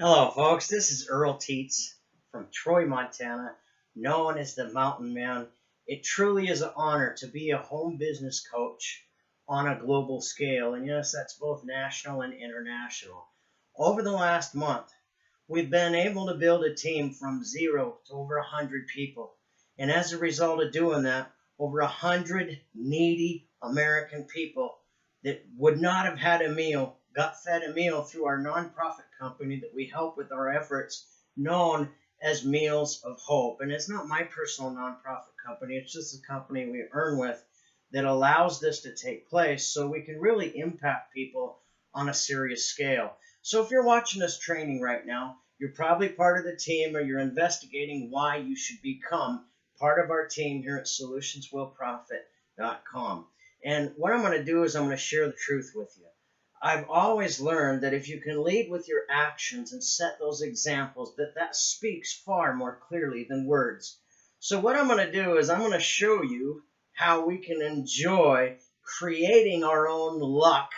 Hello, folks. This is Earl Teets from Troy, Montana, known as the Mountain Man. It truly is an honor to be a home business coach on a global scale. And yes, that's both national and international. Over the last month, we've been able to build a team from 0 to over 100 people. And as a result of doing that, over 100 needy American people that would not have had a meal got fed a meal through our nonprofit company that we help with our efforts, known as Meals of Hope. And it's not my personal nonprofit company, it's just a company we earn with that allows this to take place so we can really impact people on a serious scale. So if you're watching this training right now, you're probably part of the team or you're investigating why you should become part of our team here at solutionswillprofit.com. And what I'm going to do is I'm going to share the truth with you. I've always learned that if you can lead with your actions and set those examples, that speaks far more clearly than words. So what I'm going to do is I'm going to show you how we can enjoy creating our own luck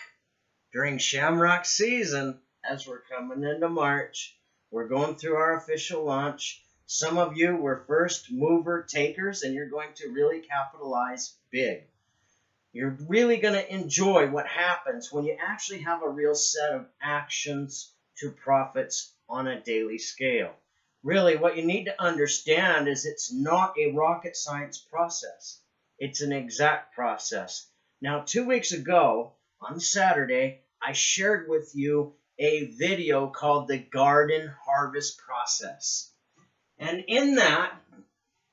during Shamrock season as we're coming into March. We're going through our official launch. Some of you were first mover takers, and you're going to really capitalize big. You're really going to enjoy what happens when you actually have a real set of actions to profits on a daily scale. Really, what you need to understand is it's not a rocket science process. It's an exact process. Now, 2 weeks ago, on Saturday, I shared with you a video called the Garden Harvest Process. And in that,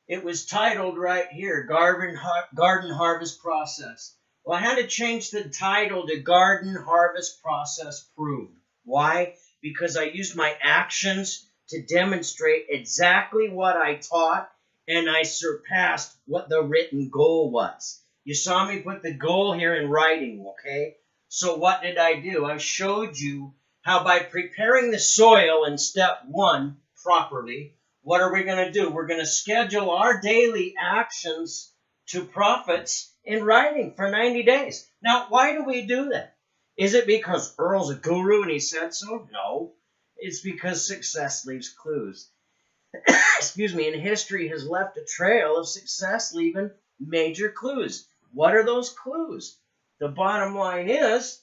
it was titled right here, Garden Harvest Process. Well, I had to change the title to Garden Harvest Process Proved. Why? Because I used my actions to demonstrate exactly what I taught, and I surpassed what the written goal was. You saw me put the goal here in writing, okay? So what did I do? I showed you how by preparing the soil in step 1 properly, what are we going to do? We're going to schedule our daily actions to profits in writing for 90 days. Now, why do we do that? Is it because Earl's a guru and he said so? No. It's because success leaves clues. Excuse me, and history has left a trail of success leaving major clues. What are those clues? The bottom line is,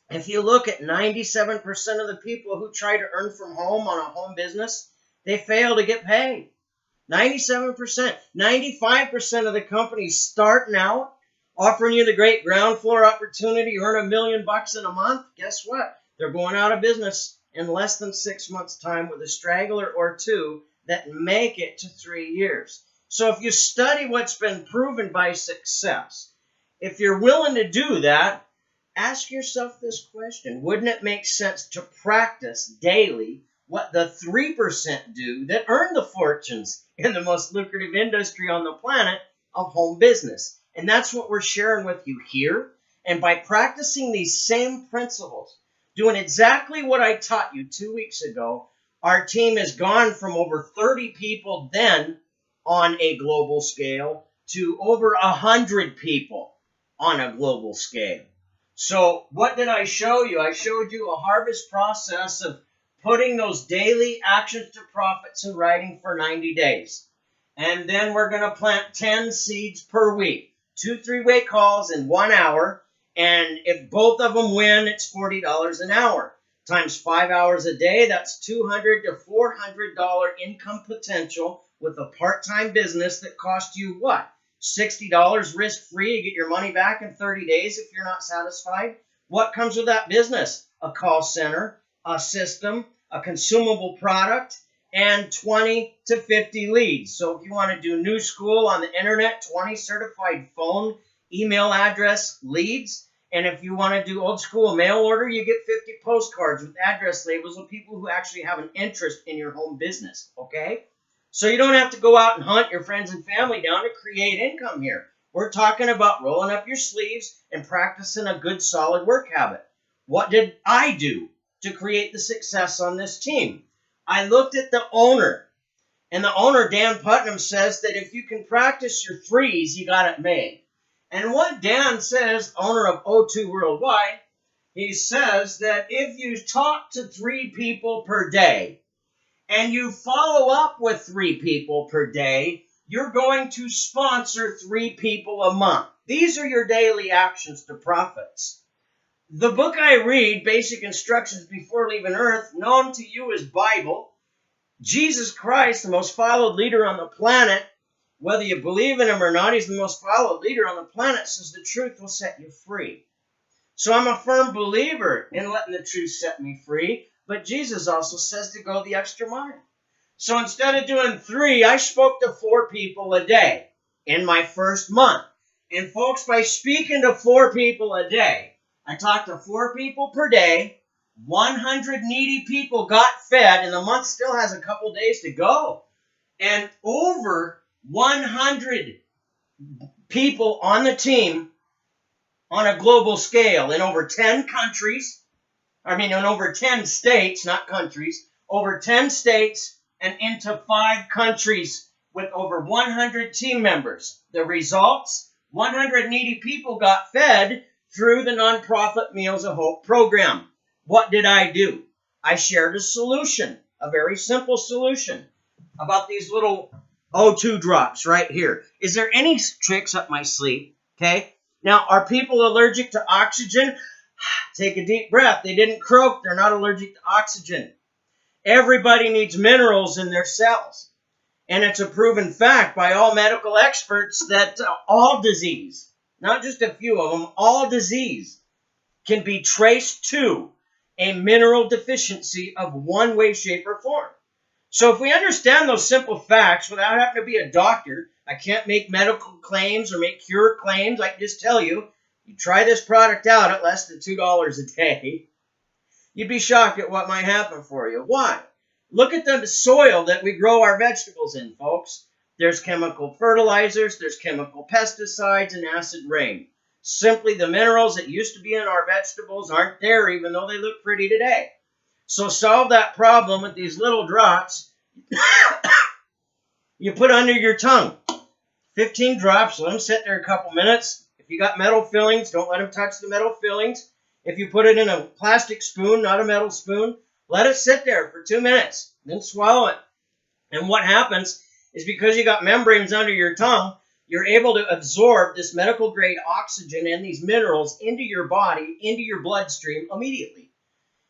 if you look at 97% of the people who try to earn from home on a home business, they fail to get paid. 97%. 95% of the companies starting out, offering you the great ground floor opportunity, earn $1 million in a month. Guess what? They're going out of business in less than 6 months' time with a straggler or two that make it to 3 years. So if you study what's been proven by success, if you're willing to do that, ask yourself this question. Wouldn't it make sense to practice daily what the 3% do that earn the fortunes in the most lucrative industry on the planet of home business? And that's what we're sharing with you here. And by practicing these same principles, doing exactly what I taught you 2 weeks ago, our team has gone from over 30 people then on a global scale to over 100 people on a global scale. So what did I show you? I showed you a harvest process of putting those daily actions to profits in writing for 90 days. And then we're going to plant 10 seeds per week. 2 3-way calls in 1 hour. And if both of them win, it's $40 an hour. Times 5 hours a day, that's $200 to $400 income potential with a part-time business that costs you what? $60 risk-free. You get your money back in 30 days if you're not satisfied. What comes with that business? A call center, a system, a consumable product, and 20 to 50 leads. So if you want to do new school on the internet, 20 certified phone, email address leads. And if you want to do old school mail order, you get 50 postcards with address labels of people who actually have an interest in your home business, okay? So you don't have to go out and hunt your friends and family down to create income here. We're talking about rolling up your sleeves and practicing a good, solid work habit. What did I do to create the success on this team? I looked at the owner, and the owner, Dan Putnam, says that if you can practice your 3s, you got it made. And what Dan says, owner of O2 Worldwide, He says that if you talk to 3 people per day and you follow up with 3 people per day, you're going to sponsor 3 people a month. These are your daily actions to profits. The book I read, Basic Instructions Before Leaving Earth, known to you as Bible, Jesus Christ, the most followed leader on the planet, whether you believe in him or not, he's the most followed leader on the planet, says the truth will set you free. So I'm a firm believer in letting the truth set me free, but Jesus also says to go the extra mile. So instead of doing 3, I spoke to 4 people a day in my first month. And folks, by speaking to 4 people a day, I talked to 4 people per day, 100 needy people got fed, and the month still has a couple days to go. And over 100 people on the team on a global scale in over 10 countries, in over 10 states, not countries, over 10 states and into 5 countries with over 100 team members. The results, 100 needy people got fed through the nonprofit Meals of Hope program. What did I do? I shared a solution, a very simple solution about these little O2 drops right here. Is there any tricks up my sleeve? Okay. Now, are people allergic to oxygen? Take a deep breath. They didn't croak. They're not allergic to oxygen. Everybody needs minerals in their cells. And it's a proven fact by all medical experts that all disease, not just a few of them, all disease can be traced to a mineral deficiency of one way, shape, or form. So if we understand those simple facts without having to be a doctor, I can't make medical claims or make cure claims. I can just tell you, you try this product out at less than $2 a day, you'd be shocked at what might happen for you. Why? Look at the soil that we grow our vegetables in, folks. There's chemical fertilizers, there's chemical pesticides, and acid rain. Simply the minerals that used to be in our vegetables aren't there, even though they look pretty today. So solve that problem with these little drops you put under your tongue. 15 drops, let them sit there a couple minutes. If you got metal fillings, don't let them touch the metal fillings. If you put it in a plastic spoon, not a metal spoon, let it sit there for 2 minutes, then swallow it. And what happens is because you got membranes under your tongue, you're able to absorb this medical grade oxygen and these minerals into your body, into your bloodstream immediately.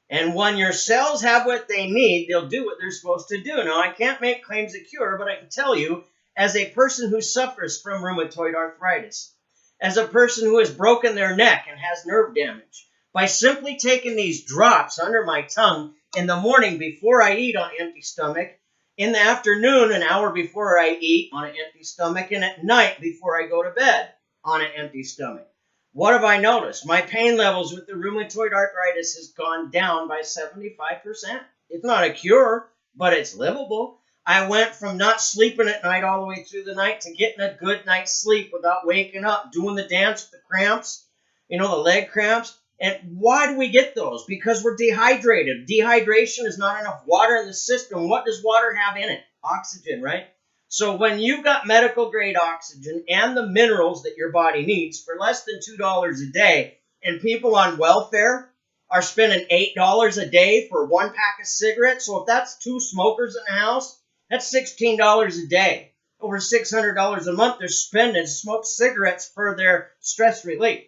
And when your cells have what they need, they'll do what they're supposed to do. Now, I can't make claims of cure, but I can tell you, as a person who suffers from rheumatoid arthritis, as a person who has broken their neck and has nerve damage, by simply taking these drops under my tongue in the morning before I eat on an empty stomach, in the afternoon an hour before I eat on an empty stomach, and at night before I go to bed on an empty stomach. What have I noticed? My pain levels with the rheumatoid arthritis has gone down by 75%. It's not a cure, but it's livable. I went from not sleeping at night all the way through the night to getting a good night's sleep without waking up, doing the dance with the cramps, the leg cramps. And why do we get those? Because we're dehydrated. Dehydration is not enough water in the system. What does water have in it? Oxygen, right? So when you've got medical grade oxygen and the minerals that your body needs for less than $2 a day, and people on welfare are spending $8 a day for 1 pack of cigarettes, so if that's 2 smokers in the house, that's $16 a day. Over $600 a month they're spending to smoke cigarettes for their stress relief.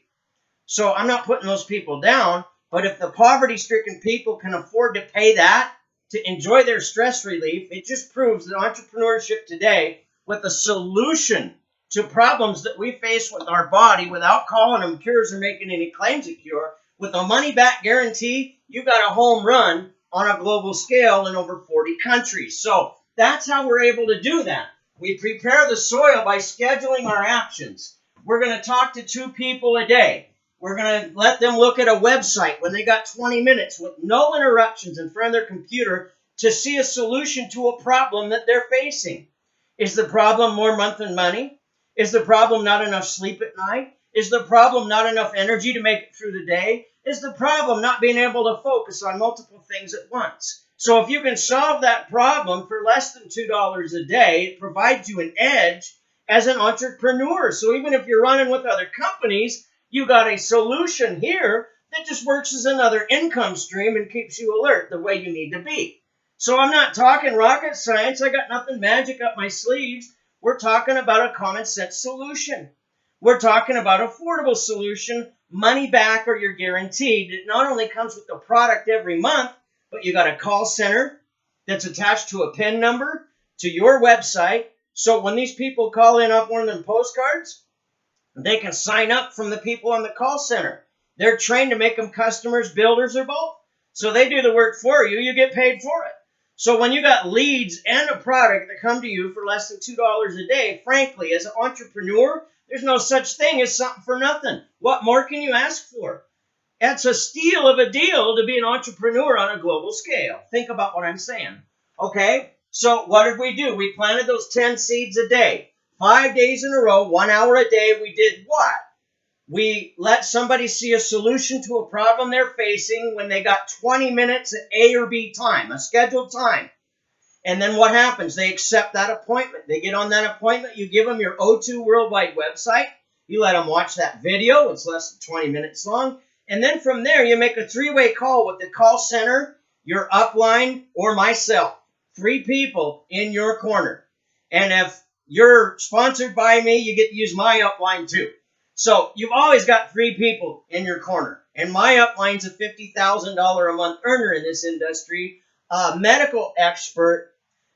So I'm not putting those people down, but if the poverty-stricken people can afford to pay that to enjoy their stress relief, it just proves that entrepreneurship today, with a solution to problems that we face with our body without calling them cures or making any claims of cure, with a money-back guarantee, you got a home run on a global scale in over 40 countries. So that's how we're able to do that. We prepare the soil by scheduling our actions. We're going to talk to 2 people a day. We're going to let them look at a website when they got 20 minutes with no interruptions in front of their computer to see a solution to a problem that they're facing. Is the problem more monthly money? Is the problem not enough sleep at night? Is the problem not enough energy to make it through the day? Is the problem not being able to focus on multiple things at once? So if you can solve that problem for less than $2 a day, it provides you an edge as an entrepreneur. So even if you're running with other companies, you got a solution here that just works as another income stream and keeps you alert the way you need to be. So I'm not talking rocket science. I got nothing magic up my sleeves. We're talking about a common sense solution. We're talking about affordable solution, money back or you're guaranteed. It not only comes with the product every month, but you got a call center that's attached to a PIN number to your website. So when these people call in off one of them postcards, they can sign up from the people on the call center. They're trained to make them customers, builders, or both. So they do the work for you. You get paid for it. So when you got leads and a product that come to you for less than $2 a day, frankly, as an entrepreneur, there's no such thing as something for nothing. What more can you ask for? It's a steal of a deal to be an entrepreneur on a global scale. Think about what I'm saying. Okay, so what did we do? We planted those 10 seeds a day. 5 days in a row, 1 hour a day. We did what? We let somebody see a solution to a problem they're facing when they got 20 minutes at A or B time, a scheduled time. And then what happens? They accept that appointment. They get on that appointment. You give them your O2 Worldwide website. You let them watch that video. It's less than 20 minutes long. And then from there, you make a 3-way call with the call center, your upline, or myself. 3 people in your corner. And if you're sponsored by me, you get to use my upline too. So you've always got 3 people in your corner. And my upline's a $50,000 a month earner in this industry, a medical expert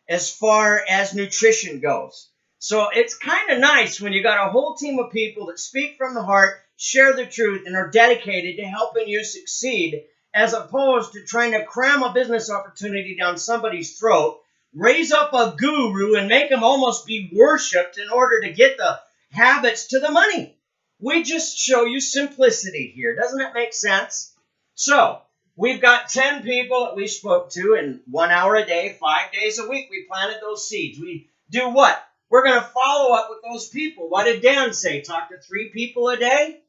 as far as nutrition goes. So it's kind of nice when you got a whole team of people that speak from the heart, share the truth, and are dedicated to helping you succeed, as opposed to trying to cram a business opportunity down somebody's throat, raise up a guru, and make them almost be worshipped in order to get the habits to the money. We just show you simplicity here. Doesn't that make sense? So we've got 10 people that we spoke to in 1 hour a day, 5 days a week. We planted those seeds. We do what? We're going to follow up with those people. What did Dan say? Talk to 3 people a day?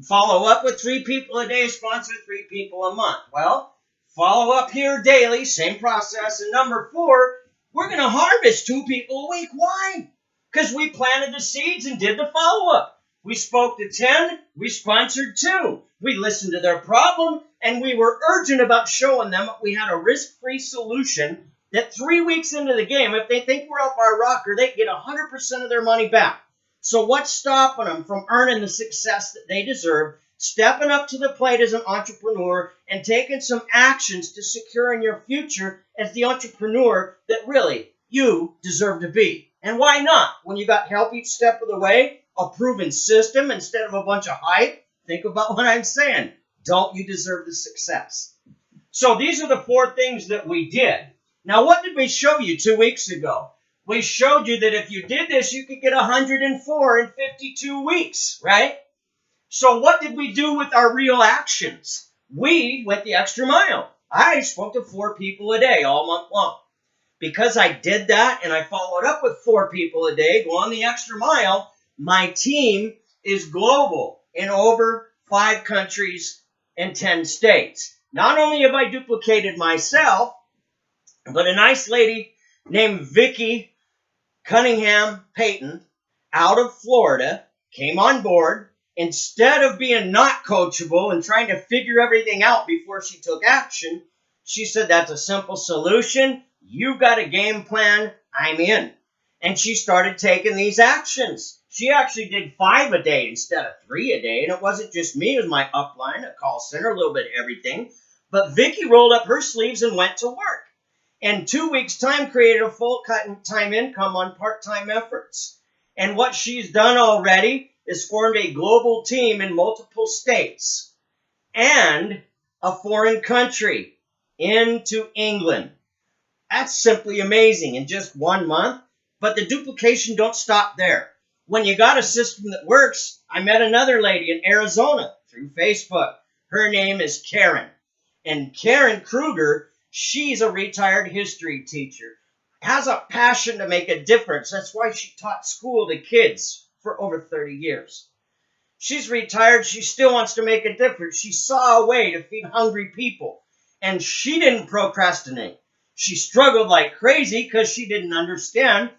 Follow up with 3 people a day, sponsor 3 people a month. Well, follow up here daily, same process. And number 4, we're going to harvest 2 people a week. Why? Because we planted the seeds and did the follow-up. We spoke to 10, we sponsored 2. We listened to their problem, and we were urgent about showing them we had a risk-free solution that 3 weeks into the game, if they think we're off our rocker, they get 100% of their money back. So what's stopping them from earning the success that they deserve, stepping up to the plate as an entrepreneur, and taking some actions to securing your future as the entrepreneur that really you deserve to be? And why not? When you got help each step of the way, a proven system instead of a bunch of hype. Think about what I'm saying. Don't you deserve the success? So these are the 4 things that we did. Now, what did we show you 2 weeks ago? We showed you that if you did this, you could get 104 in 52 weeks, right? So what did we do with our real actions? We went the extra mile. I spoke to 4 people a day all month long. Because I did that and I followed up with 4 people a day, going the extra mile, my team is global in over 5 countries and 10 states. Not only have I duplicated myself, but a nice lady named Vicki Cunningham Payton out of Florida came on board. Instead of being not coachable and trying to figure everything out before she took action, she said, that's a simple solution. You've got a game plan. I'm in. And she started taking these actions. She actually did 5 a day instead of 3 a day. And it wasn't just me. It was my upline, a call center, a little bit of everything. But Vicki rolled up her sleeves and went to work. In 2 weeks' time, created a full-time income on part-time efforts. And what she's done already is formed a global team in multiple states and a foreign country into England. That's simply amazing in just 1 month. But the duplication don't stop there. When you got a system that works, I met another lady in Arizona through Facebook. Her name is Karen. And Karen Kruger, she's a retired history teacher. Has a passion to make a difference. That's why she taught school to kids for over 30 years. She's retired. She still wants to make a difference. She saw a way to feed hungry people. And she didn't procrastinate. She struggled like crazy because she didn't understand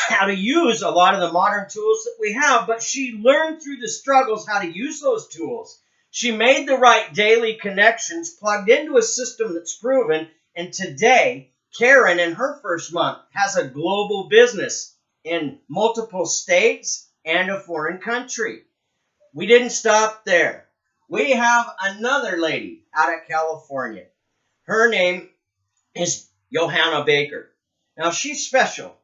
how to use a lot of the modern tools that we have, but she learned through the struggles how to use those tools. She made the right daily connections, plugged into a system that's proven, and today, Karen, in her first month, has a global business in multiple states and a foreign country. We didn't stop there. We have another lady out of California. Her name is Johanna Baker. Now, she's special.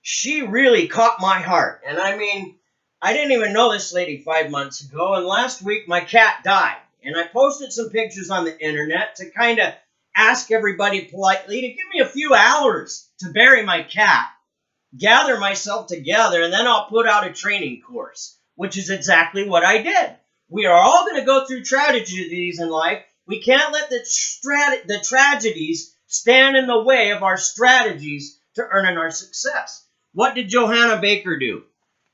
She really caught my heart. And I mean, I didn't even know this lady 5 months ago. And last week, my cat died. And I posted some pictures on the internet to kind of ask everybody politely to give me a few hours to bury my cat, gather myself together, and then I'll put out a training course, which is exactly what I did. We are all going to go through tragedies in life. We can't let the tragedies stand in the way of our strategies to earning our success. What did Johanna Baker do?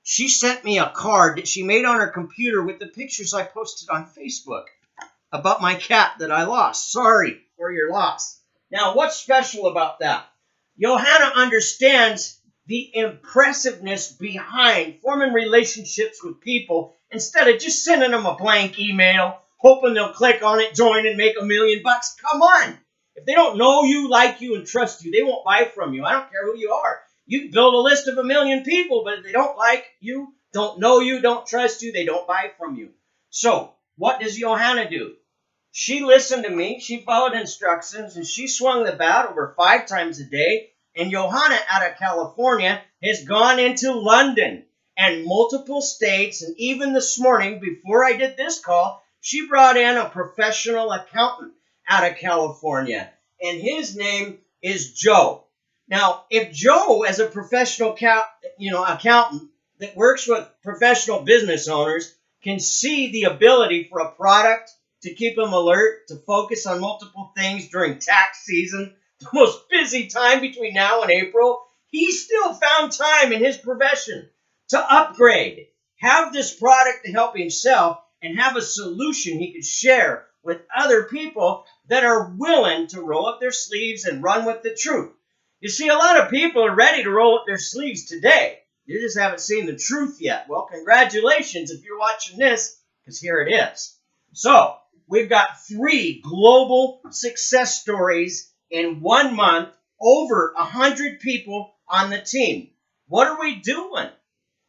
She sent me a card that she made on her computer with the pictures I posted on Facebook about my cat that I lost. Sorry for your loss. Now, what's special about that? Johanna understands the impressiveness behind forming relationships with people instead of just sending them a blank email, hoping they'll click on it, join, and make $1 million. Come on. If they don't know you, like you, and trust you, they won't buy from you. I don't care who you are. You can build a list of 1 million people, but if they don't like you, don't know you, don't trust you, they don't buy from you. So, what does Johanna do? She listened to me, she followed instructions, and she swung the bat over 5 times a day. And Johanna out of California has gone into London and multiple states. And even this morning, before I did this call, she brought in a professional accountant out of California. And his name is Joe. Now, if Joe, as a professional accountant that works with professional business owners, can see the ability for a product to keep them alert, to focus on multiple things during tax season, the most busy time between now and April, he still found time in his profession to upgrade, have this product to help himself, and have a solution he could share with other people that are willing to roll up their sleeves and run with the truth. You see, a lot of people are ready to roll up their sleeves today. You just haven't seen the truth yet. Well, congratulations if you're watching this, because here it is. So, we've got 3 global success stories in 1 month, over 100 people on the team. What are we doing?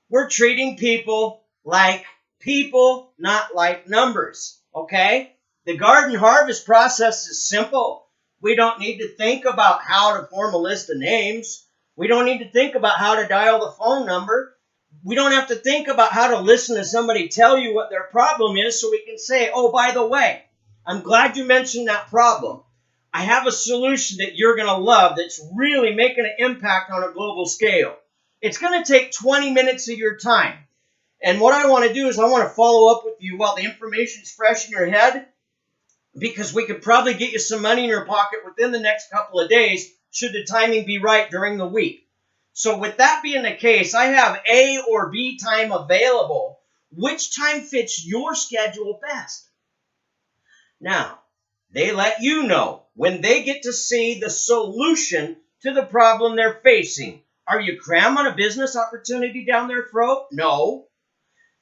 We're treating people like people, not like numbers, okay? The garden harvest process is simple. We don't need to think about how to form a list of names. We don't need to think about how to dial the phone number. We don't have to think about how to listen to somebody tell you what their problem is so we can say, oh, by the way, I'm glad you mentioned that problem. I have a solution that you're going to love that's really making an impact on a global scale. It's going to take 20 minutes of your time. And what I want to do is I want to follow up with you while the information's fresh in your head, because we could probably get you some money in your pocket within the next couple of days should the timing be right during the week. So with that being the case, I have A or B time available. Which time fits your schedule best? Now, they let you know when they get to see the solution to the problem they're facing. Are you cramming a business opportunity down their throat? No.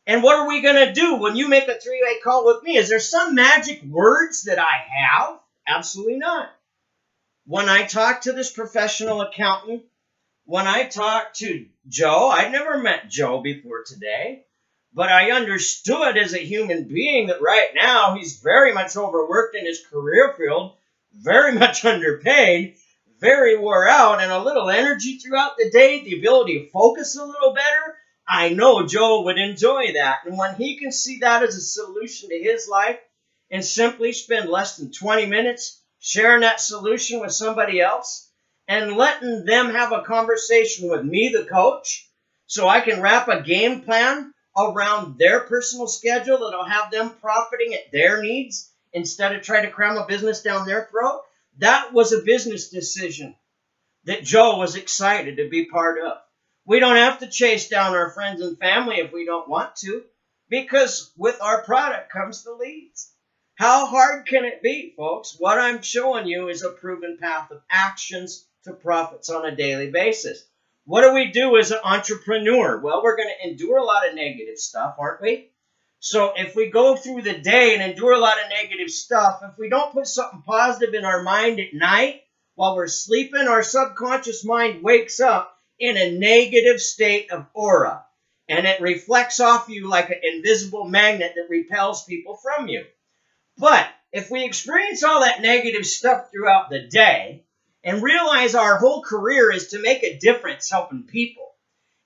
And what are we going to do when you make a 3-way call with me? Is there some magic words that I have? Absolutely not. When I talk to this professional accountant, when I talk to Joe, I'd never met Joe before today, but I understood as a human being that right now he's very much overworked in his career field, very much underpaid, very wore out, and a little energy throughout the day, the ability to focus a little better. I know Joe would enjoy that. And when he can see that as a solution to his life and simply spend less than 20 minutes sharing that solution with somebody else and letting them have a conversation with me, the coach, so I can wrap a game plan around their personal schedule that'll have them profiting at their needs instead of trying to cram a business down their throat, that was a business decision that Joe was excited to be part of. We don't have to chase down our friends and family if we don't want to, because with our product comes the leads. How hard can it be, folks? What I'm showing you is a proven path of actions to profits on a daily basis. What do we do as an entrepreneur? Well, we're going to endure a lot of negative stuff, aren't we? So if we go through the day and endure a lot of negative stuff, if we don't put something positive in our mind at night while we're sleeping, our subconscious mind wakes up in a negative state of aura. And it reflects off you like an invisible magnet that repels people from you. But if we experience all that negative stuff throughout the day and realize our whole career is to make a difference helping people,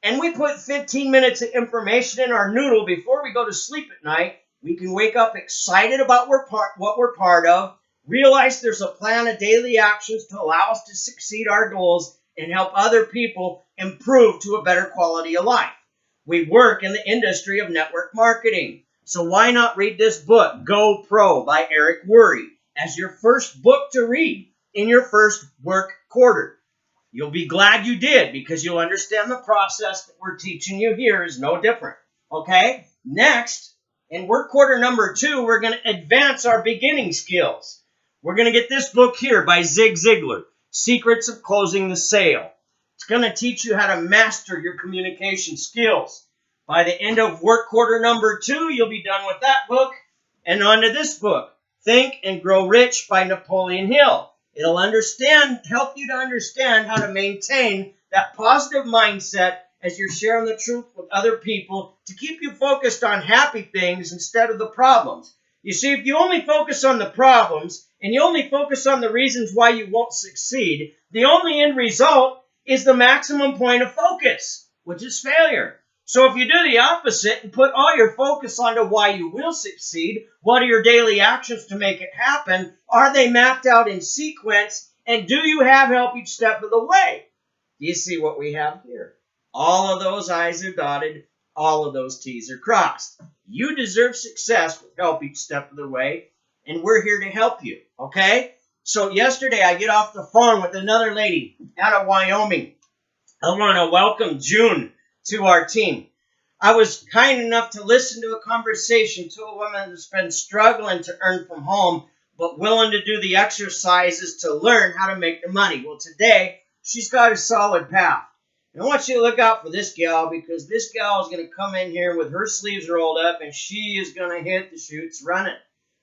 and we put 15 minutes of information in our noodle before we go to sleep at night, we can wake up excited about what we're part of, realize there's a plan of daily actions to allow us to succeed our goals and help other people improve to a better quality of life. We work in the industry of network marketing. So why not read this book, Go Pro by Eric Worre, as your first book to read in your first work quarter? You'll be glad you did, because you'll understand the process that we're teaching you here is no different. Okay? Next, in work quarter number 2, we're going to advance our beginning skills. We're going to get this book here by Zig Ziglar, Secrets of Closing the Sale. It's going to teach you how to master your communication skills. By the end of work quarter number 2, you'll be done with that book and on to this book, Think and Grow Rich by Napoleon Hill. It'll help you to understand how to maintain that positive mindset as you're sharing the truth with other people to keep you focused on happy things instead of the problems. You see, if you only focus on the problems and you only focus on the reasons why you won't succeed, the only end result is the maximum point of focus, which is failure. So if you do the opposite and put all your focus onto why you will succeed, what are your daily actions to make it happen? Are they mapped out in sequence? And do you have help each step of the way? Do you see what we have here? All of those I's are dotted. All of those T's are crossed. You deserve success with help each step of the way. And we're here to help you. Okay? So yesterday I get off the phone with another lady out of Wyoming. I want to welcome June to our team. I was kind enough to listen to a conversation to a woman that's been struggling to earn from home, but willing to do the exercises to learn how to make the money. Well, today, she's got a solid path. And I want you to look out for this gal, because this gal is going to come in here with her sleeves rolled up, and she is going to hit the chutes running.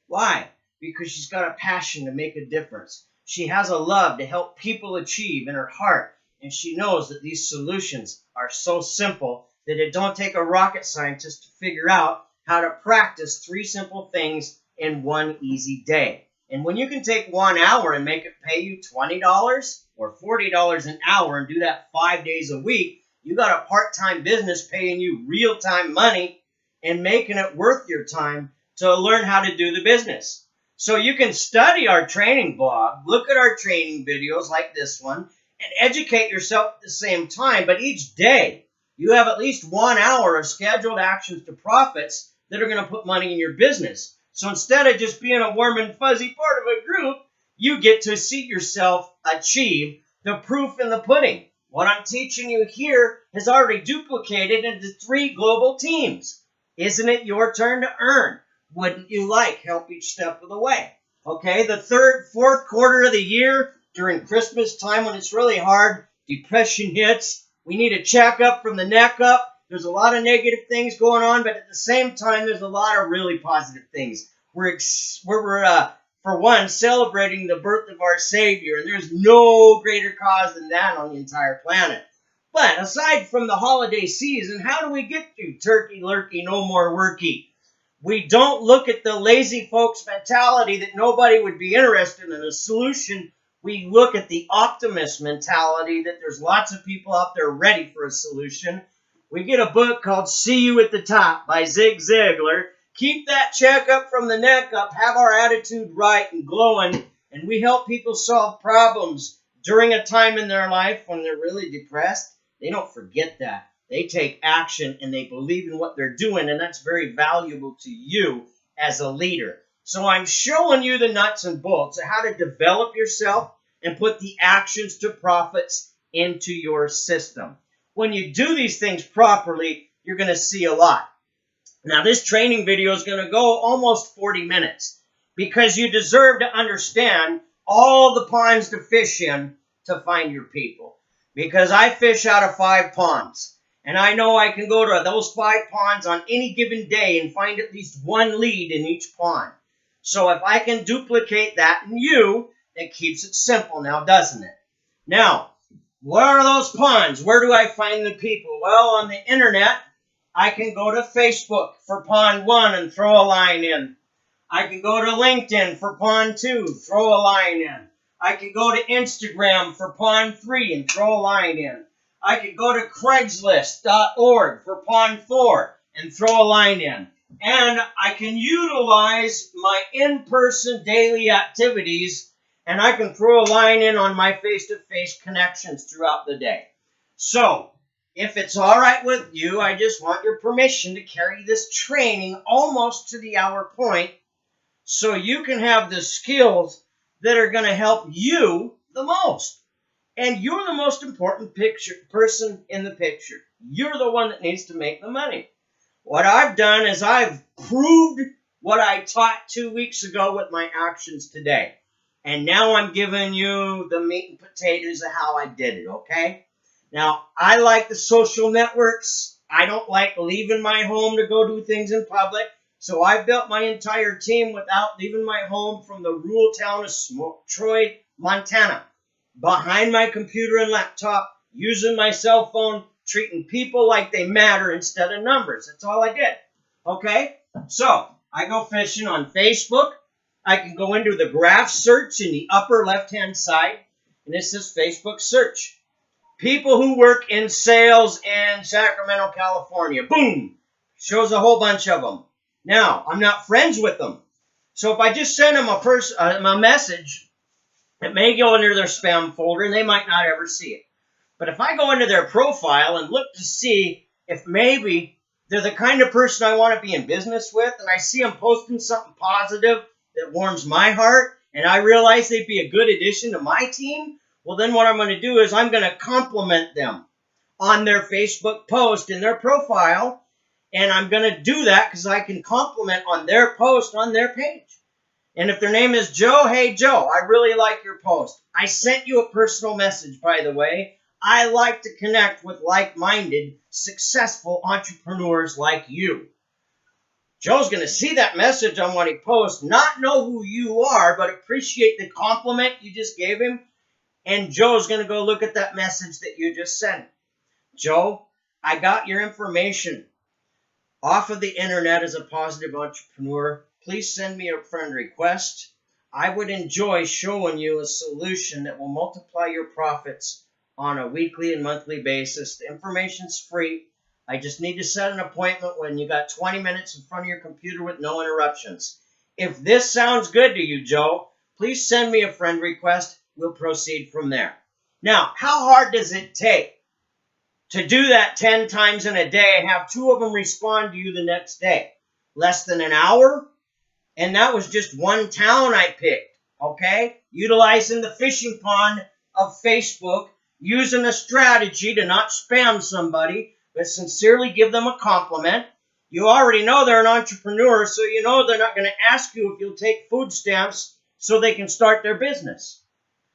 Why? Because she's got a passion to make a difference. She has a love to help people achieve in her heart. And she knows that these solutions are so simple that it don't take a rocket scientist to figure out how to practice 3 simple things in one easy day. And when you can take 1 hour and make it pay you $20 or $40 an hour and do that 5 days a week, you got a part-time business paying you real-time money and making it worth your time to learn how to do the business. So you can study our training blog, look at our training videos like this one, and educate yourself at the same time. But each day, you have at least 1 hour of scheduled actions to profits that are going to put money in your business. So instead of just being a warm and fuzzy part of a group, you get to see yourself achieve the proof in the pudding. What I'm teaching you here has already duplicated into 3 global teams. Isn't it your turn to earn? Wouldn't you like help each step of the way? Okay, the 3rd, 4th quarter of the year, during Christmas time when it's really hard, depression hits. We need a checkup from the neck up. There's a lot of negative things going on, but at the same time, there's a lot of really positive things. We're for one, celebrating the birth of our Savior, and there's no greater cause than that on the entire planet. But aside from the holiday season, how do we get through turkey, lurkey, no more worky? We don't look at the lazy folks mentality that nobody would be interested in a solution. We look at the optimist mentality that there's lots of people out there ready for a solution. We get a book called See You at the Top by Zig Ziglar. Keep that check up from the neck up. Have our attitude right and glowing. And we help people solve problems during a time in their life when they're really depressed. They don't forget that. They take action and they believe in what they're doing. And that's very valuable to you as a leader. So I'm showing you the nuts and bolts of how to develop yourself and put the actions to profits into your system. When you do these things properly, you're going to see a lot. Now, this training video is going to go almost 40 minutes because you deserve to understand all the ponds to fish in to find your people. Because I fish out of 5 ponds. And I know I can go to those 5 ponds on any given day and find at least one lead in each pond. So if I can duplicate that in you, it keeps it simple now, doesn't it? Now, what are those ponds? Where do I find the people? Well, on the internet, I can go to Facebook for pond 1 and throw a line in. I can go to LinkedIn for pond 2, throw a line in. I can go to Instagram for pond 3 and throw a line in. I can go to Craigslist.org for pond 4 and throw a line in. And I can utilize my in-person daily activities, and I can throw a line in on my face-to-face connections throughout the day. So, if it's all right with you, I just want your permission to carry this training almost to the hour point so you can have the skills that are going to help you the most. And you're the most important person in the picture. You're the one that needs to make the money. What I've done is I've proved what I taught 2 weeks ago with my actions today. And now I'm giving you the meat and potatoes of how I did it, okay? Now, I like the social networks. I don't like leaving my home to go do things in public. So I built my entire team without leaving my home from the rural town of Troy, Montana. Behind my computer and laptop, using my cell phone, treating people like they matter instead of numbers. That's all I did. Okay? So, I go fishing on Facebook. I can go into the graph search in the upper left-hand side, and it says Facebook search. People who work in sales in Sacramento, California. Boom! Shows a whole bunch of them. Now, I'm not friends with them. So if I just send them a message, it may go into their spam folder, and they might not ever see it. But if I go into their profile and look to see if maybe they're the kind of person I want to be in business with, and I see them posting something positive that warms my heart, and I realize they'd be a good addition to my team, well, then what I'm going to do is I'm going to compliment them on their Facebook post in their profile, and I'm going to do that because I can compliment on their post on their page. And if their name is Joe, hey, Joe, I really like your post. I sent you a personal message, by the way. I like to connect with like-minded, successful entrepreneurs like you. Joe's going to see that message on what he posts, not know who you are, but appreciate the compliment you just gave him. And Joe's going to go look at that message that you just sent. Joe, I got your information off of the internet as a positive entrepreneur. Please send me a friend request. I would enjoy showing you a solution that will multiply your profits on a weekly and monthly basis. The information's free. I just need to set an appointment when you got 20 minutes in front of your computer with no interruptions. If this sounds good to you, Joe, please send me a friend request. We'll proceed from there. Now, how hard does it take to do that 10 times in a day and have 2 of them respond to you the next day? Less than an hour? And that was just one town I picked, okay? Utilizing the fishing pond of Facebook, using a strategy to not spam somebody, but sincerely give them a compliment. You already know they're an entrepreneur, so you know they're not going to ask you if you'll take food stamps so they can start their business.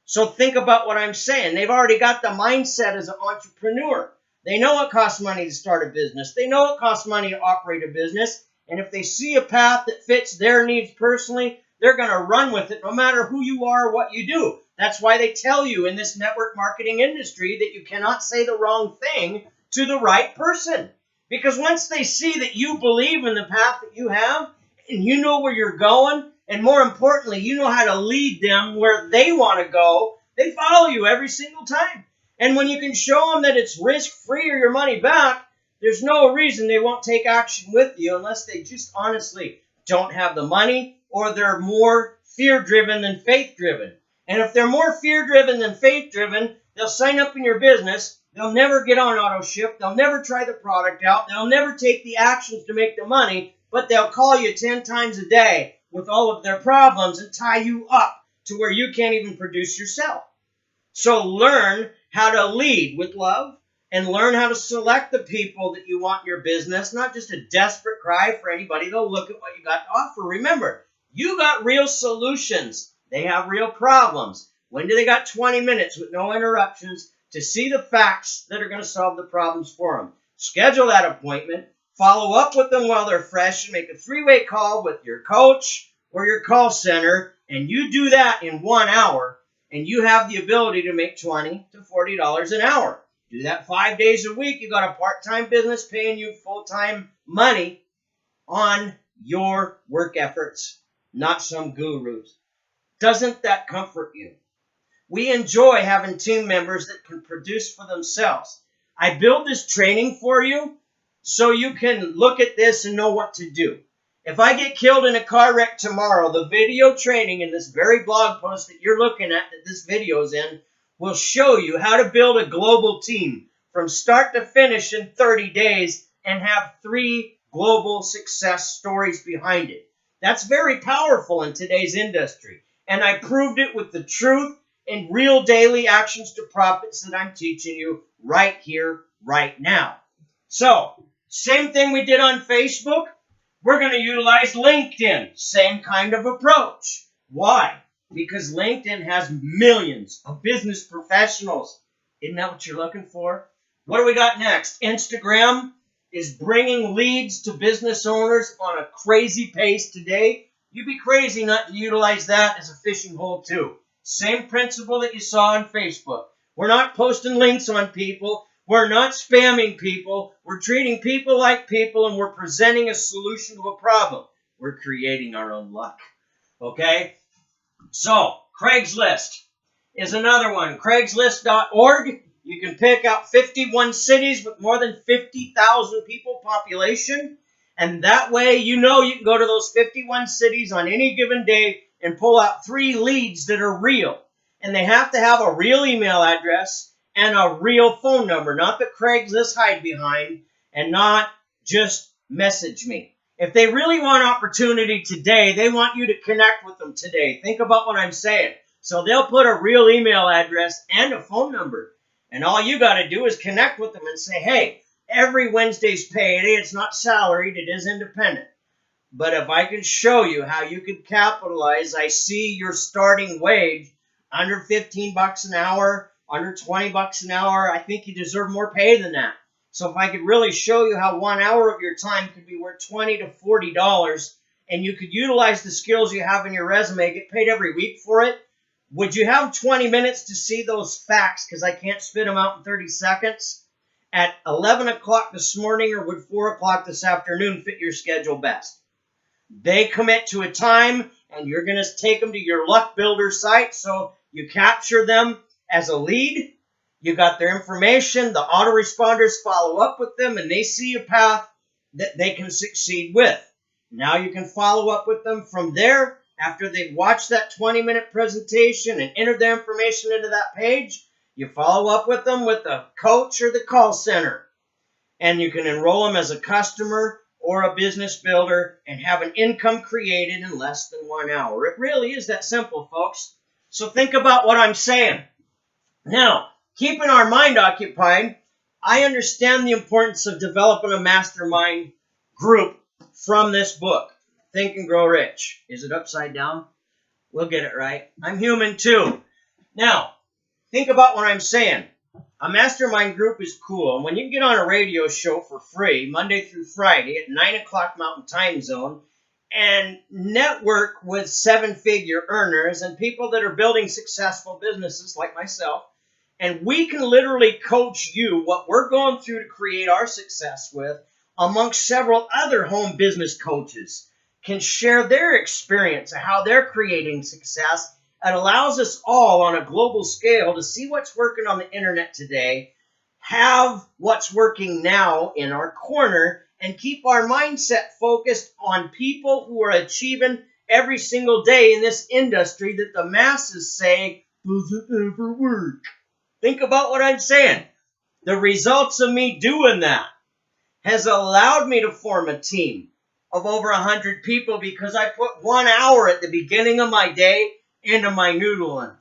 So think about what I'm saying. They've already got the mindset as an entrepreneur. They know it costs money to start a business. They know it costs money to operate a business. And if they see a path that fits their needs personally, they're going to run with it no matter who you are or what you do. That's why they tell you in this network marketing industry that you cannot say the wrong thing to the right person. Because once they see that you believe in the path that you have, and you know where you're going, and more importantly, you know how to lead them where they want to go, they follow you every single time. And when you can show them that it's risk-free or your money back, there's no reason they won't take action with you unless they just honestly don't have the money or they're more fear-driven than faith-driven. And if they're more fear-driven than faith-driven, they'll sign up in your business. They'll never get on auto ship. They'll never try the product out. They'll never take the actions to make the money, but they'll call you 10 times a day with all of their problems and tie you up to where you can't even produce yourself. So learn how to lead with love and learn how to select the people that you want in your business, not just a desperate cry for anybody to look at what you got to offer. Remember, you got real solutions. They have real problems. When do they got 20 minutes with no interruptions to see the facts that are going to solve the problems for them? schedule that appointment, follow up with them while they're fresh, and make a three-way call with your coach or your call center, and you do that in 1 hour, and you have the ability to make $20 to $40 an hour. Do that 5 days a week. You got a part-time business paying you full-time money on your work efforts, not some gurus. Doesn't that comfort you? We enjoy having team members that can produce for themselves. I build this training for you so you can look at this and know what to do. If I get killed in a car wreck tomorrow, the video training in this very blog post that you're looking at, that this video is in, will show you how to build a global team from start to finish in 30 days and have 3 global success stories behind it. That's very powerful in today's industry. And I proved it with the truth and real daily actions to profits that I'm teaching you right here, right now. So, same thing we did on Facebook. We're going to utilize LinkedIn. Same kind of approach. Why? Because LinkedIn has millions of business professionals. Isn't that what you're looking for? What do we got next? Instagram is bringing leads to business owners on a crazy pace today. You'd be crazy not to utilize that as a fishing hole too. Same principle that you saw on Facebook. We're not posting links on people. We're not spamming people. We're treating people like people, and we're presenting a solution to a problem. We're creating our own luck. Okay? So, Craigslist is another one. Craigslist.org. You can pick out 51 cities with more than 50,000 people population. And that way, you know you can go to those 51 cities on any given day and pull out 3 leads that are real. And they have to have a real email address and a real phone number, not the Craigslist hide behind, and not just message me. If they really want opportunity today, they want you to connect with them today. Think about what I'm saying. So they'll put a real email address and a phone number. And all you got to do is connect with them and say, hey, every Wednesday's payday, it's not salaried, it is independent. But if I can show you how you could capitalize, I see your starting wage under 15 bucks an hour, under 20 bucks an hour. I think you deserve more pay than that. So if I could really show you how 1 hour of your time could be worth $20 to $40, and you could utilize the skills you have in your resume, get paid every week for it, would you have 20 minutes to see those facts? Because I can't spit them out in 30 seconds. At 11 o'clock this morning, or would 4 o'clock this afternoon fit your schedule best? They commit to a time, and you're going to take them to your Luck Builder site. So you capture them as a lead. You got their information. The autoresponders follow up with them, and they see a path that they can succeed with. Now you can follow up with them from there after they've watched that 20-minute presentation and entered their information into that page. You follow up with them with the coach or the call center, and you can enroll them as a customer or a business builder and have an income created in less than 1 hour. It really is that simple, folks. So think about what I'm saying. Now, keeping our mind occupied, I understand the importance of developing a mastermind group from this book, Think and Grow Rich. Is it upside down? We'll get it right. I'm human too. Now, think about what I'm saying. A mastermind group is cool. And when you get on a radio show for free, Monday through Friday at 9 o'clock Mountain Time Zone, and network with 7-figure earners and people that are building successful businesses like myself, and we can literally coach you what we're going through to create our success with, amongst several other home business coaches, can share their experience of how they're creating success. It allows us all on a global scale to see what's working on the internet today, have what's working now in our corner, and keep our mindset focused on people who are achieving every single day in this industry that the masses say doesn't ever work. Think about what I'm saying. The results of me doing that has allowed me to form a team of over 100 people because I put 1 hour at the beginning of my day into my noodling.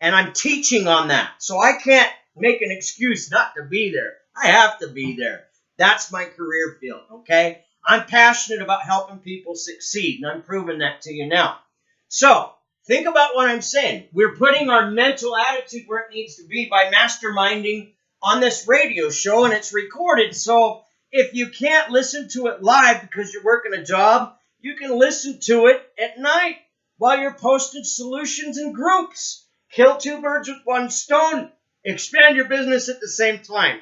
And I'm teaching on that. So I can't make an excuse not to be there. I have to be there. That's my career field, okay? I'm passionate about helping people succeed, and I'm proving that to you now. So, think about what I'm saying. We're putting our mental attitude where it needs to be by masterminding on this radio show, and it's recorded. So if you can't listen to it live because you're working a job, you can listen to it at night while you're posting solutions in groups. Kill two birds with one stone. Expand your business at the same time.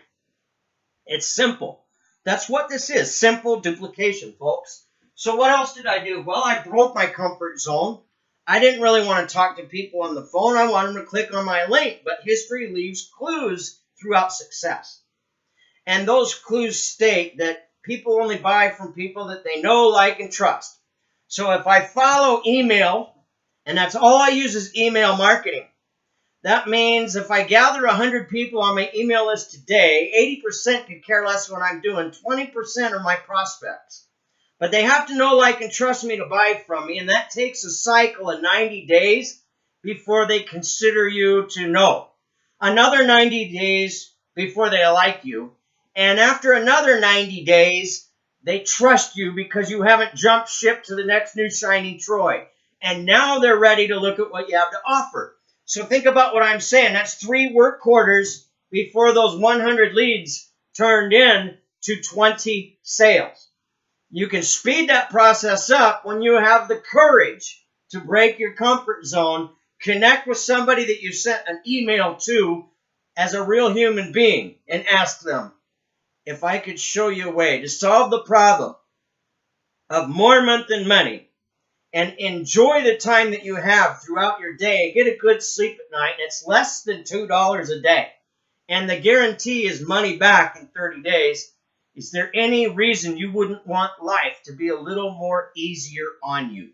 It's simple. That's what this is. Simple duplication, folks. So what else did I do? Well, I broke my comfort zone. I didn't really want to talk to people on the phone. I wanted them to click on my link. But history leaves clues throughout success. And those clues state that people only buy from people that they know, like, and trust. So if I follow email, and that's all I use is email marketing, that means if I gather 100 people on my email list today, 80% could care less what I'm doing. 20% are my prospects. But they have to know, like, and trust me to buy from me, and that takes a cycle of 90 days before they consider you to know. Another 90 days before they like you. And after another 90 days, they trust you because you haven't jumped ship to the next new shiny Troy. And now they're ready to look at what you have to offer. So think about what I'm saying. That's 3 work quarters before those 100 leads turned in to 20 sales. You can speed that process up when you have the courage to break your comfort zone, connect with somebody that you sent an email to as a real human being, and ask them, if I could show you a way to solve the problem of more month than money, and enjoy the time that you have throughout your day, get a good sleep at night, and it's less than $2 a day, and the guarantee is money back in 30 days, is there any reason you wouldn't want life to be a little more easier on you?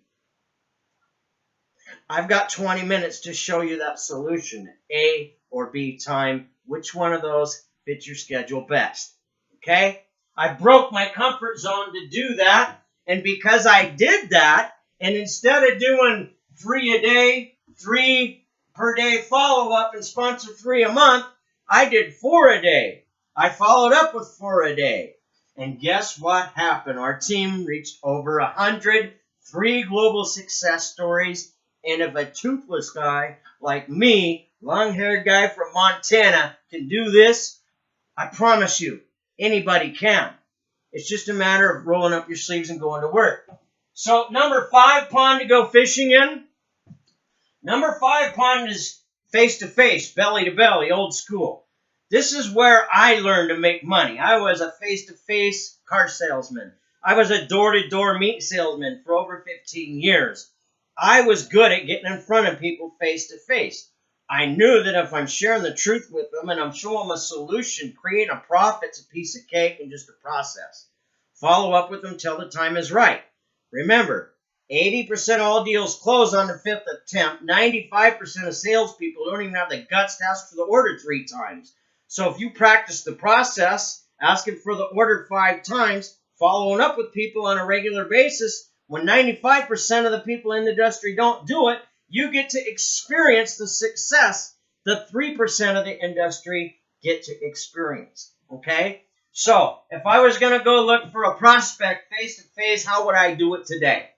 I've got 20 minutes to show you that solution, A or B time. Which one of those fits your schedule best? Okay? I broke my comfort zone to do that, and because I did that, and instead of doing 3 a day, 3 per day follow-up and sponsor 3 a month, I did 4 a day. I followed up with 4 a day. And guess what happened? Our team reached over 100, 3 global success stories. And if a toothless guy like me, long-haired guy from Montana, can do this, I promise you, anybody can. It's just a matter of rolling up your sleeves and going to work. So number 5 pond to go fishing in. Number 5 pond is face-to-face, belly-to-belly, old school. This is where I learned to make money. I was a face-to-face car salesman. I was a door-to-door meat salesman for over 15 years. I was good at getting in front of people face-to-face. I knew that if I'm sharing the truth with them and I'm showing them a solution, creating a profit's a piece of cake and just a process. Follow up with them till the time is right. Remember, 80% of all deals close on the 5th attempt. 95% of salespeople don't even have the guts to ask for the order 3 times. So if you practice the process, asking for the order 5 times, following up with people on a regular basis, when 95% of the people in the industry don't do it, you get to experience the success the 3% of the industry get to experience. Okay? So if I was going to go look for a prospect face-to-face, how would I do it today?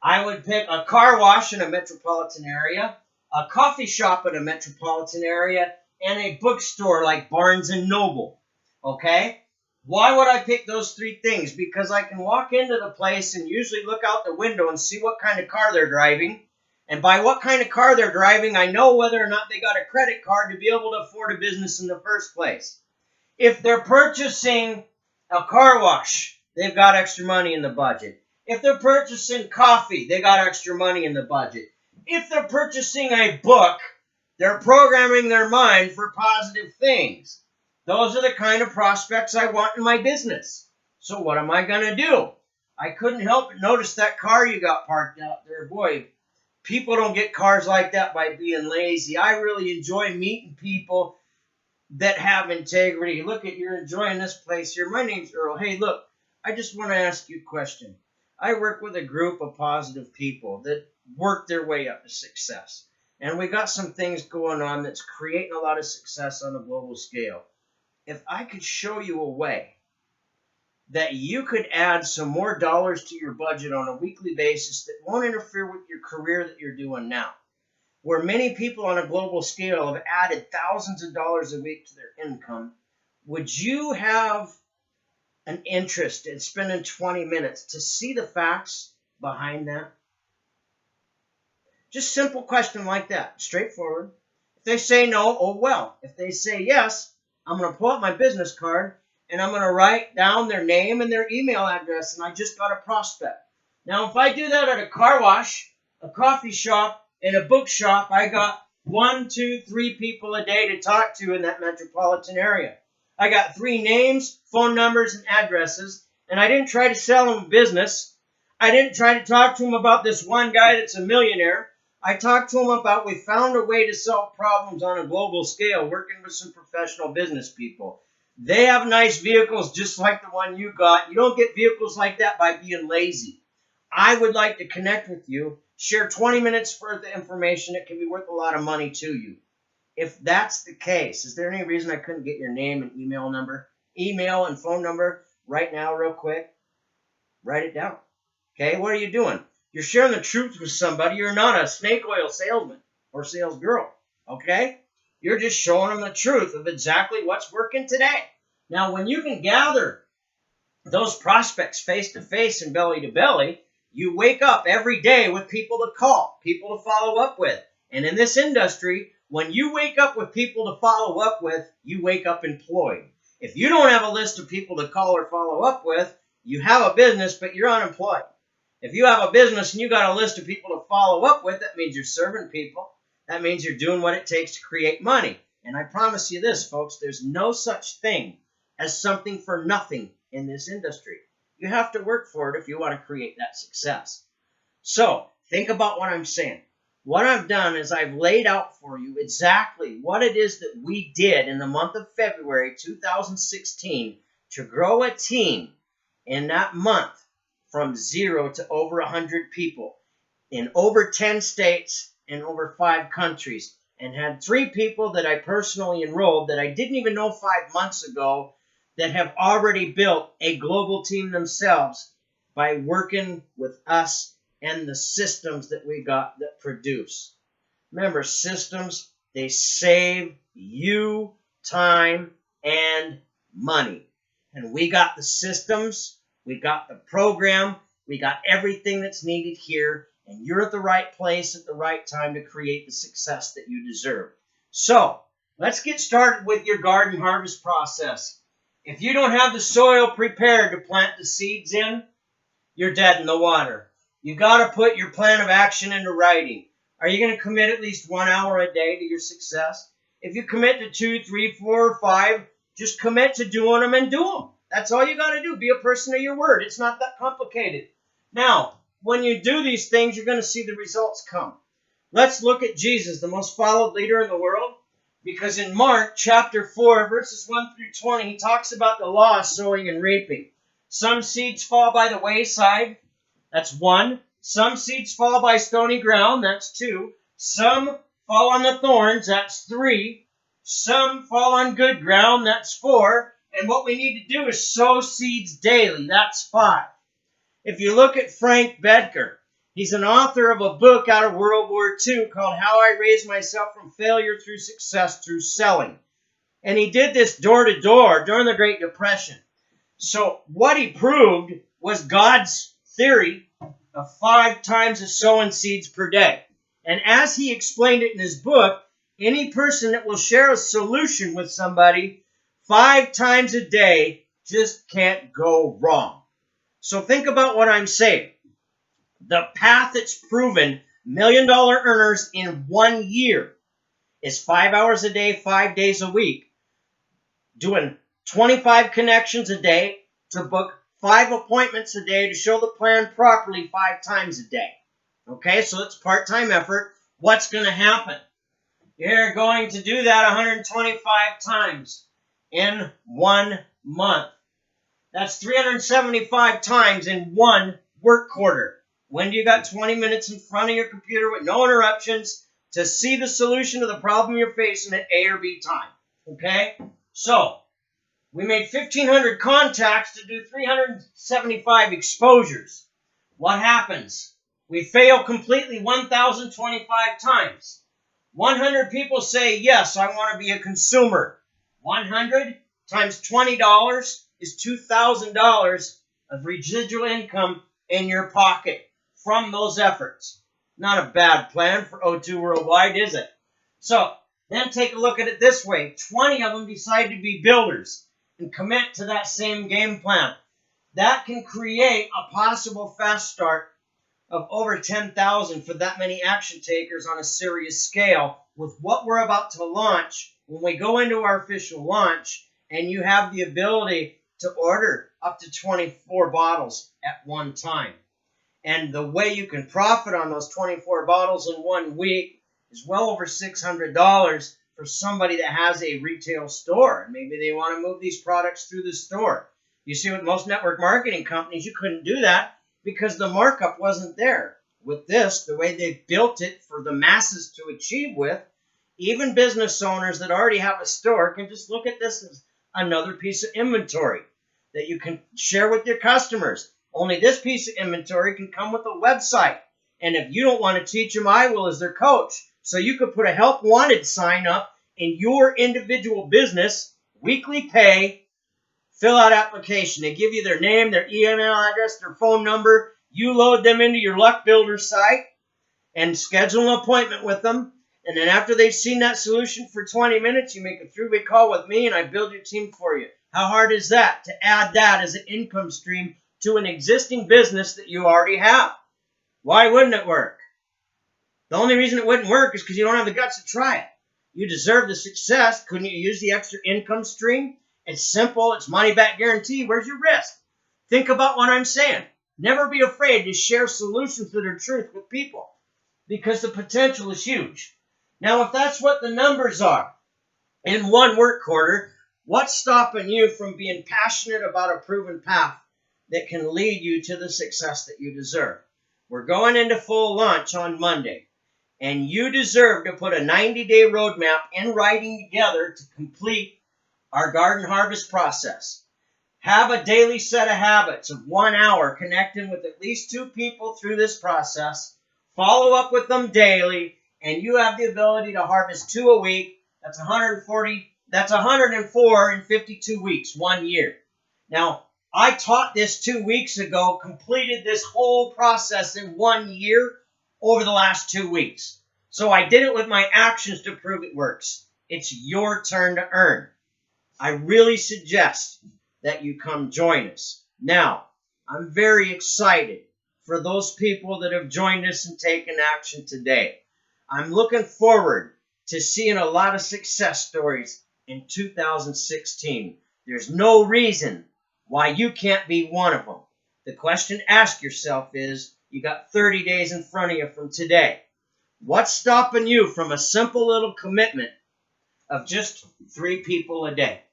I would pick a car wash in a metropolitan area, a coffee shop in a metropolitan area, and a bookstore like Barnes & Noble. Okay? Why would I pick those 3 things? Because I can walk into the place and usually look out the window and see what kind of car they're driving. And by what kind of car they're driving, I know whether or not they got a credit card to be able to afford a business in the first place. If they're purchasing a car wash, they've got extra money in the budget. If they're purchasing coffee, they got extra money in the budget. If they're purchasing a book, they're programming their mind for positive things. Those are the kind of prospects I want in my business. So what am I going to do? I couldn't help but notice that car you got parked out there. Boy, people don't get cars like that by being lazy. I really enjoy meeting people that have integrity. Look at, you're enjoying this place here. My name's Earl. Hey, look, I just want to ask you a question. I work with a group of positive people that work their way up to success. And we got some things going on that's creating a lot of success on a global scale. If I could show you a way that you could add some more dollars to your budget on a weekly basis that won't interfere with your career that you're doing now, where many people on a global scale have added thousands of dollars a week to their income, would you have an interest in spending 20 minutes to see the facts behind that? Just simple question like that, straightforward. If they say no, oh well. If they say yes, I'm going to pull up my business card and I'm going to write down their name and their email address, and I just got a prospect. Now, if I do that at a car wash, a coffee shop, and a bookshop, I got 1, 2, 3 people a day to talk to in that metropolitan area. I got 3 names, phone numbers, and addresses, and I didn't try to sell them business. I didn't try to talk to them about this one guy that's a millionaire. I talked to them about we found a way to solve problems on a global scale, working with some professional business people. They have nice vehicles just like the one you got. You don't get vehicles like that by being lazy. I would like to connect with you, share 20 minutes worth of information that can be worth a lot of money to you. If that's the case, is there any reason I couldn't get your name and email and phone number right now real quick? Write it down. Okay, what are you doing? You're sharing the truth with somebody. You're not a snake oil salesman or sales girl. Okay? You're just showing them the truth of exactly what's working today. Now, when you can gather those prospects face to face and belly to belly, you wake up every day with people to call, people to follow up with. And in this industry, when you wake up with people to follow up with, you wake up employed. If you don't have a list of people to call or follow up with, you have a business, but you're unemployed. If you have a business and you got a list of people to follow up with, that means you're serving people. That means you're doing what it takes to create money. And I promise you this, folks, there's no such thing as something for nothing in this industry. You have to work for it if you want to create that success. So think about what I'm saying. What I've done is I've laid out for you exactly what it is that we did in the month of February 2016 to grow a team in that month from 0 to over 100 people in over 10 states and over 5 countries, and had 3 people that I personally enrolled that I didn't even know 5 months ago that have already built a global team themselves by working with us and the systems that we got that produce. Remember, systems, they save you time and money. And we got the systems, we got the program, we got everything that's needed here, and you're at the right place at the right time to create the success that you deserve. So, let's get started with your garden harvest process. If you don't have the soil prepared to plant the seeds in, you're dead in the water. You got to put your plan of action into writing. Are you going to commit at least 1 hour a day to your success? If you commit to 2, 3, 4, or 5, just commit to doing them and do them. That's all you got to do. Be a person of your word. It's not that complicated. Now, when you do these things, you're going to see the results come. Let's look at Jesus, the most followed leader in the world. Because in Mark chapter 4, verses 1 through 20, he talks about the law of sowing and reaping. Some seeds fall by the wayside. That's 1. Some seeds fall by stony ground. That's 2. Some fall on the thorns. That's 3. Some fall on good ground. That's 4. And what we need to do is sow seeds daily. That's 5. If you look at Frank Bedker, he's an author of a book out of World War II called How I Raised Myself from Failure Through Success Through Selling. And he did this door to door during the Great Depression. So what he proved was God's theory of 5 times of sowing seeds per day. And as he explained it in his book, any person that will share a solution with somebody 5 times a day just can't go wrong. So think about what I'm saying. The path that's proven $1 million earners in 1 year is 5 hours a day, 5 days a week, doing 25 connections a day to book 5 appointments a day to show the plan properly 5 times a day. Okay, so it's part-time effort. What's going to happen? You're going to do that 125 times in 1 month. That's 375 times in 1 work quarter. When do you got 20 minutes in front of your computer with no interruptions to see the solution to the problem you're facing at A or B time? Okay? So, we made 1,500 contacts to do 375 exposures. What happens? We fail completely 1,025 times. 100 people say, yes, I want to be a consumer. 100? times $20 is $2,000 of residual income in your pocket from those efforts. Not a bad plan for O2 Worldwide, is it? So then take a look at it this way. 20 of them decide to be builders and commit to that same game plan. That can create a possible fast start of over 10,000 for that many action takers on a serious scale with what we're about to launch. When we go into our official launch and you have the ability to order up to 24 bottles at one time. And the way you can profit on those 24 bottles in 1 week is well over $600 for somebody that has a retail store. And maybe they want to move these products through the store. You see, with most network marketing companies, you couldn't do that because the markup wasn't there. With this, the way they built it for the masses to achieve with, even business owners that already have a store can just look at this as another piece of inventory that you can share with your customers. Only this piece of inventory can come with a website. And if you don't want to teach them, I will as their coach. So you could put a help wanted sign up in your individual business, weekly pay, fill out application. They give you their name, their email address, their phone number. You load them into your Luck Builder site and schedule an appointment with them. And then after they've seen that solution for 20 minutes, you make a 3-way call with me and I build your team for you. How hard is that to add that as an income stream to an existing business that you already have? Why wouldn't it work? The only reason it wouldn't work is because you don't have the guts to try it. You deserve the success. Couldn't you use the extra income stream? It's simple. It's money back guarantee. Where's your risk? Think about what I'm saying. Never be afraid to share solutions that are truth with people because the potential is huge. Now, if that's what the numbers are in one work quarter, what's stopping you from being passionate about a proven path that can lead you to the success that you deserve? We're going into full launch on Monday, and you deserve to put a 90-day roadmap in writing together to complete our garden harvest process. Have a daily set of habits of 1 hour connecting with at least 2 people through this process. Follow up with them daily, and you have the ability to harvest 2 a week. That's 140. That's 104 in 52 weeks, 1 year. Now, I taught this 2 weeks ago, completed this whole process in 1 year over the last 2 weeks. So I did it with my actions to prove it works. It's your turn to earn. I really suggest that you come join us. Now, I'm very excited for those people that have joined us and taken action today. I'm looking forward to seeing a lot of success stories in 2016. There's no reason why you can't be one of them. The question to ask yourself is, you got 30 days in front of you from today. What's stopping you from a simple little commitment of just 3 people a day?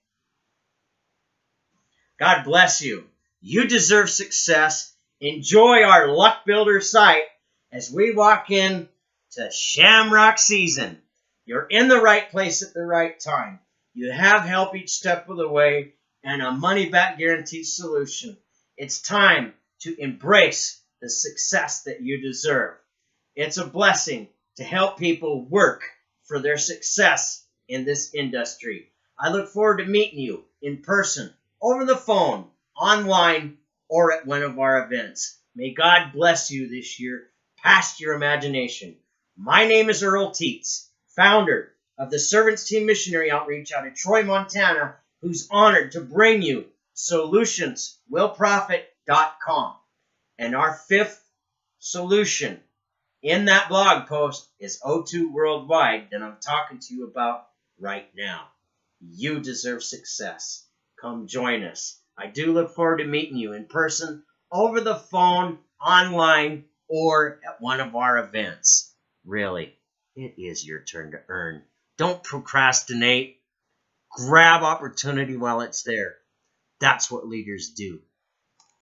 God bless you. You deserve success. Enjoy our Luck Builder site as we walk in to Shamrock season. You're in the right place at the right time. You have help each step of the way and a money-back guaranteed solution. It's time to embrace the success that you deserve. It's a blessing to help people work for their success in this industry. I look forward to meeting you in person, over the phone, online, or at one of our events. May God bless you this year, past your imagination. My name is Earl Teets, founder of the Servants Team Missionary Outreach out of Troy, Montana, who's honored to bring you solutionswillprofit.com. And our 5th solution in that blog post is O2 Worldwide that I'm talking to you about right now. You deserve success. Come join us. I do look forward to meeting you in person, over the phone, online, or at one of our events. Really, it is your turn to earn. Don't procrastinate. Grab opportunity while it's there. That's what leaders do.